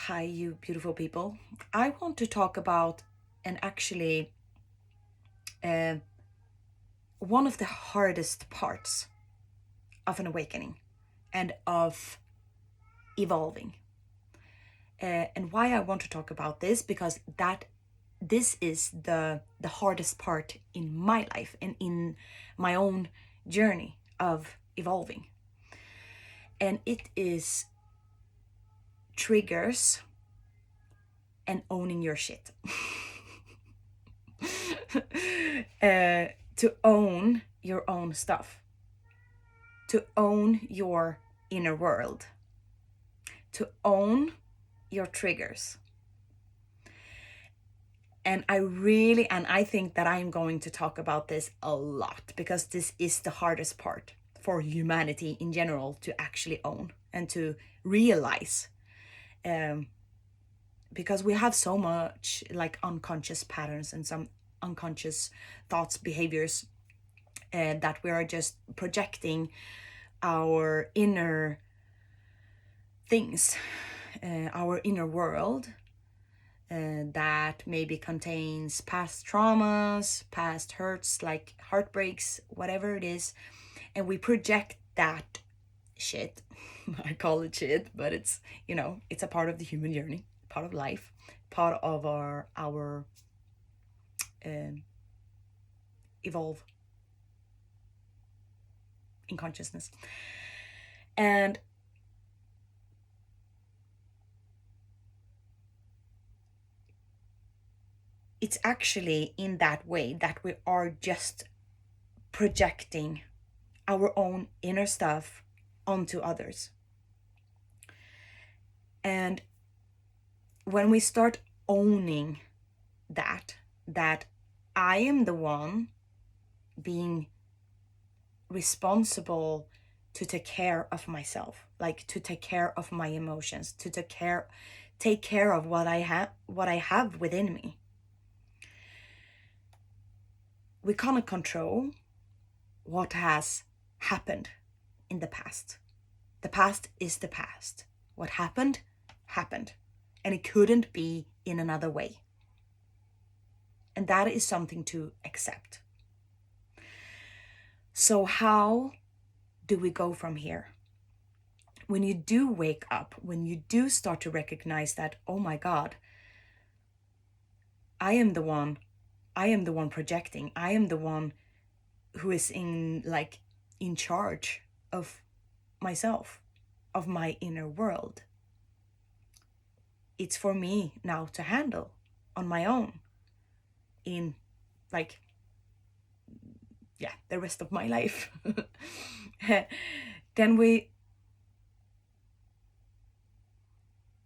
Hi, you beautiful people. I want to talk about, and actually, uh, one of the hardest parts of an awakening and of evolving. And why I want to talk about this, because this is the hardest part in my life and in my own journey of evolving. And it is triggers and owning your shit. To own your own stuff, to own your inner world, to own your triggers. And I think that I'm going to talk about this a lot, because this is the hardest part for humanity in general to actually own and to realize. Because we have so much like unconscious patterns and some unconscious thoughts, behaviors, that we are just projecting our inner things, our inner world, that maybe contains past traumas, past hurts, like heartbreaks, whatever it is. And we project that shit. I call it shit, but it's, it's a part of the human journey, part of life, part of our evolve in consciousness. And it's actually in that way that we are just projecting our own inner stuff onto others. And when we start owning that I am the one being responsible to take care of myself, like to take care of my emotions, to take care of what I have within me. We cannot control what has happened in the past. The past is the past. What happened, happened. And it couldn't be in another way. And that is something to accept. So how do we go from here? When you do wake up, when you do start to recognize that, oh my God, I am the one projecting. I am the one who is in charge of myself, of my inner world. It's for me now to handle on my own in the rest of my life. Then we,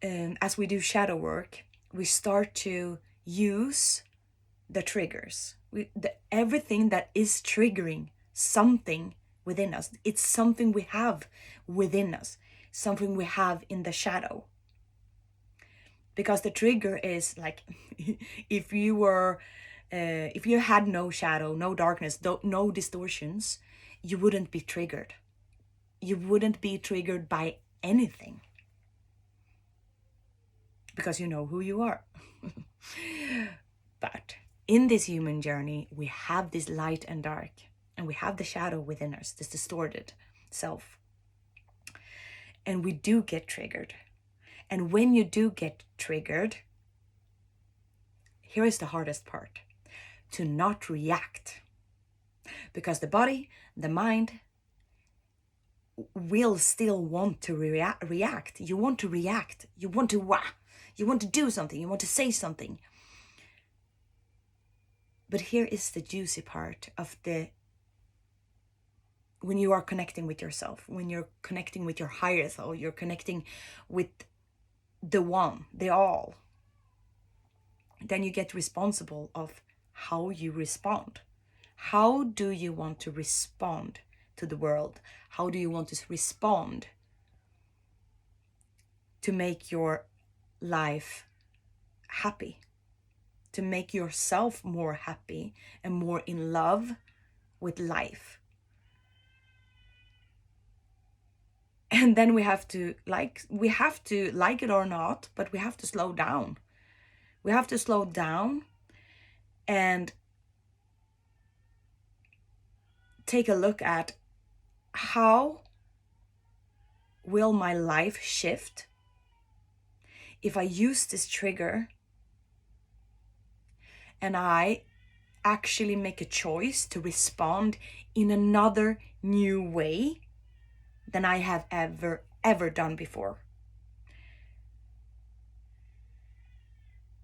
as we do shadow work, we start to use the triggers. Everything that is triggering something within us, it's something we have within us, something we have in the shadow. Because the trigger is like, if you had no shadow, no darkness, no distortions, you wouldn't be triggered. You wouldn't be triggered by anything, because you know who you are. But in this human journey, we have this light and dark, and we have the shadow within us, this distorted self. And we do get triggered. And when you do get triggered, here is the hardest part: to not react. Because the body, the mind, will still want to react. You want to react. You want to do something. You want to say something. But here is the juicy part of when you are connecting with yourself, when you're connecting with your higher self, you're connecting with the one, the all. Then you get responsible of how you respond. How do you want to respond to the world? How do you want to respond to make your life happy? To make yourself more happy and more in love with life? And then we have to like it or not, but we have to slow down. We have to slow down and take a look at how will my life shift if I use this trigger and I actually make a choice to respond in another new way than I have ever done before.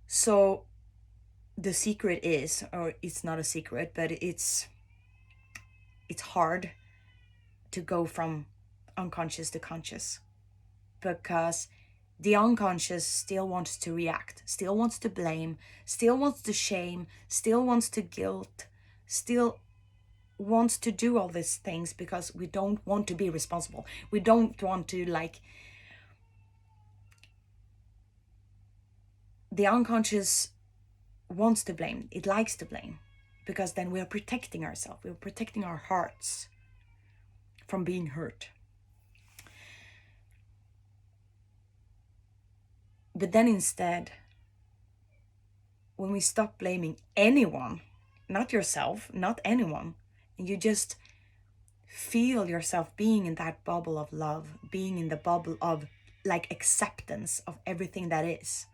So the secret is, or it's not a secret, but it's hard to go from unconscious to conscious, because the unconscious still wants to react, still wants to blame, still wants to shame, still wants to guilt, still wants to do all these things because we don't want to be responsible. We don't want to the unconscious wants to blame. It likes to blame because then we are protecting ourselves. We're protecting our hearts from being hurt. But then instead, when we stop blaming anyone, not yourself, not anyone, and you just feel yourself being in that bubble of love, being in the bubble of acceptance of everything that is.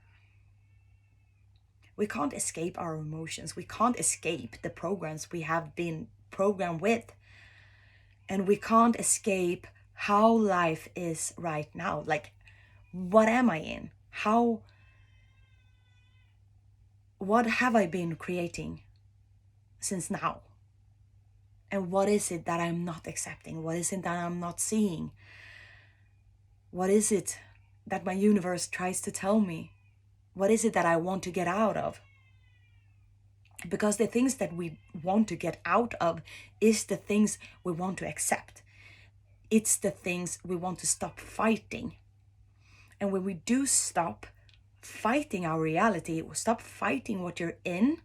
We can't escape our emotions. We can't escape the programs we have been programmed with. And we can't escape how life is right now. What am I in? What have I been creating since now? And what is it that I'm not accepting? What is it that I'm not seeing? What is it that my universe tries to tell me? What is it that I want to get out of? Because the things that we want to get out of is the things we want to accept. It's the things we want to stop fighting. And when we do stop fighting our reality, stop fighting what you're in,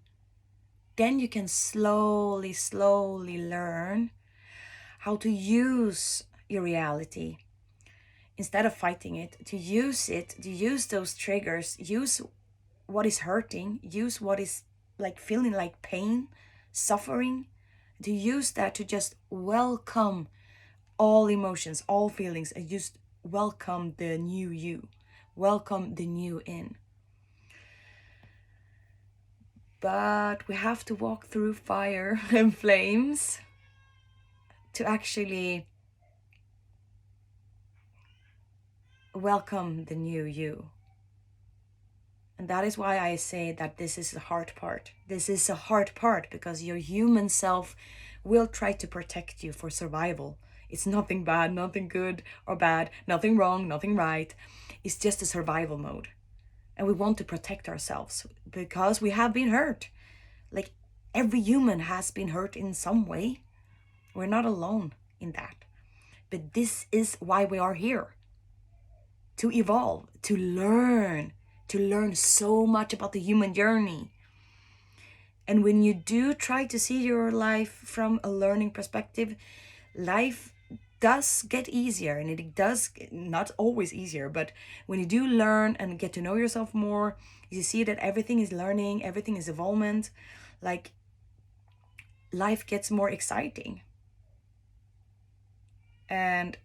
then you can slowly learn how to use your reality. Instead of fighting it, to use those triggers, use what is hurting, use what is feeling like pain, suffering, to use that to just welcome all emotions, all feelings, and just welcome the new you, welcome the new in. But we have to walk through fire and flames to actually welcome the new you. And that is why I say that this is the hard part. This is a hard part because your human self will try to protect you for survival. It's nothing bad, nothing good or bad, nothing wrong, nothing right. It's just a survival mode. And we want to protect ourselves because we have been hurt. Every human has been hurt in some way. We're not alone in that. But this is why we are here. To evolve, to learn so much about the human journey. And when you do try to see your life from a learning perspective, life does get easier, and it does, not always easier, but when you do learn and get to know yourself more, you see that everything is learning, everything is evolvement, life gets more exciting. And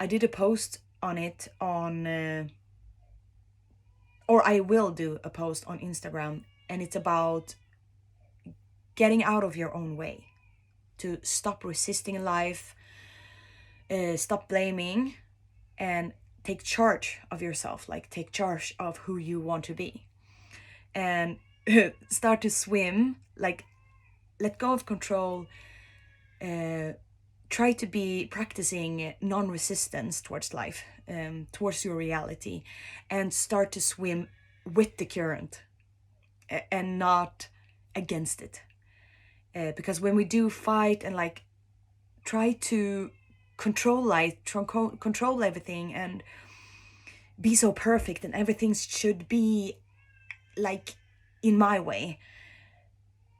I did a post on it or I will do a post on Instagram, and it's about getting out of your own way, to stop resisting life, stop blaming, and take charge of yourself, take charge of who you want to be, and start to swim, let go of control, try to be practicing non-resistance towards life, towards your reality, and start to swim with the current and not against it. Because when we do fight and try to control life, control everything, and be so perfect, and everything should be in my way,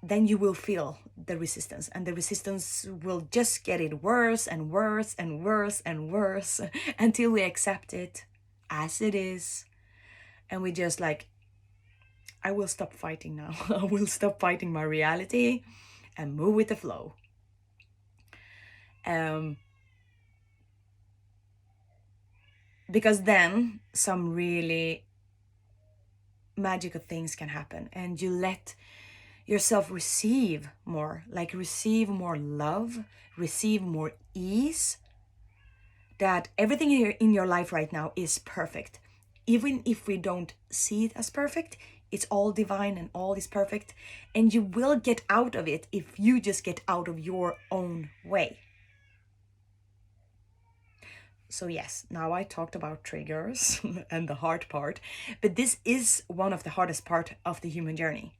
then you will feel the resistance, and the resistance will just get it worse and worse and worse and worse until we accept it as it is. And we just like, I will stop fighting now. I will stop fighting my reality and move with the flow. Because then some really magical things can happen, and you let yourself receive more, like receive more love, receive more ease, that everything in your life right now is perfect. Even if we don't see it as perfect, it's all divine and all is perfect, and you will get out of it if you just get out of your own way. So yes, now I talked about triggers and the hard part, but this is one of the hardest part of the human journey.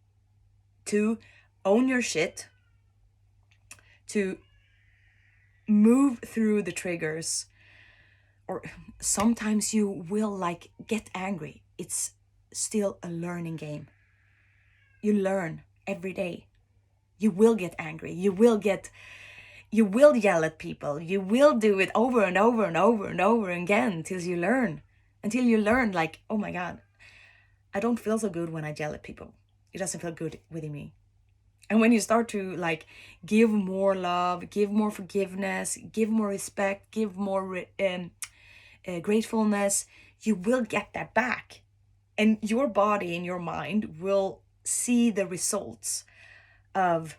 To own your shit, to move through the triggers, or sometimes you will like get angry. It's still a learning game. You learn every day. You will get angry. You will yell at people. You will do it over and over and over and over again until you learn like, oh my God, I don't feel so good when I yell at people. It doesn't feel good within me. And when you start to like give more love, give more forgiveness, give more respect, give more gratefulness, you will get that back. And your body and your mind will see the results of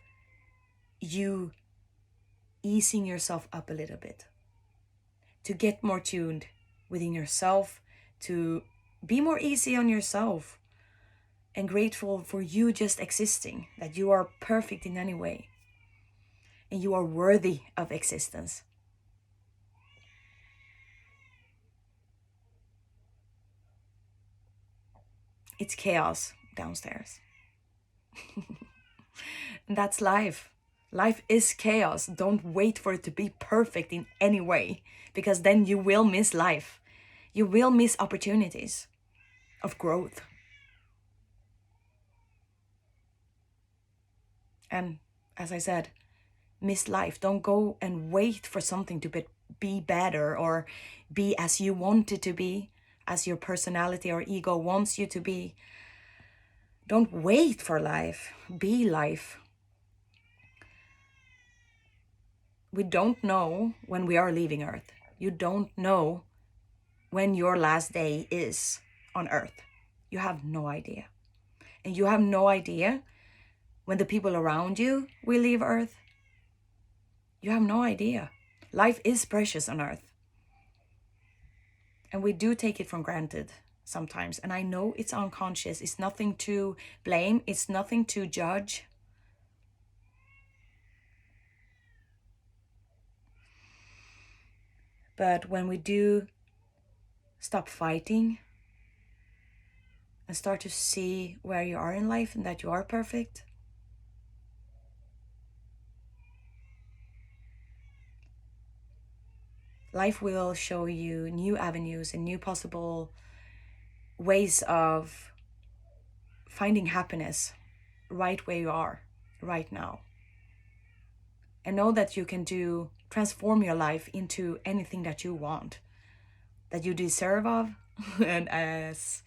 you easing yourself up a little bit, to get more tuned within yourself, to be more easy on yourself and grateful for you just existing, that you are perfect in any way and you are worthy of existence. It's chaos downstairs. And that's life. Life is chaos. Don't wait for it to be perfect in any way, because then you will miss life. You will miss opportunities of growth. And as I said, miss life. Don't go and wait for something to be better or be as you want it to be, as your personality or ego wants you to be. Don't wait for life. Be life. We don't know when we are leaving Earth. You don't know when your last day is on Earth. You have no idea. And you have no idea when the people around you will leave Earth. You have no idea. Life is precious on Earth. And we do take it for granted sometimes. And I know it's unconscious. It's nothing to blame. It's nothing to judge. But when we do stop fighting and start to see where you are in life and that you are perfect, life will show you new avenues and new possible ways of finding happiness right where you are right now. And know that you can transform your life into anything that you want, that you deserve of. And as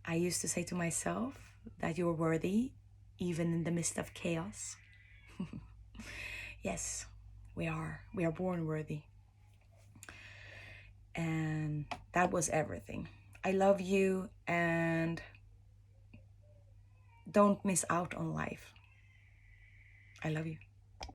I used to say to myself, that you're worthy even in the midst of chaos. Yes, we are born worthy. And that was everything. I love you, and don't miss out on life. I love you.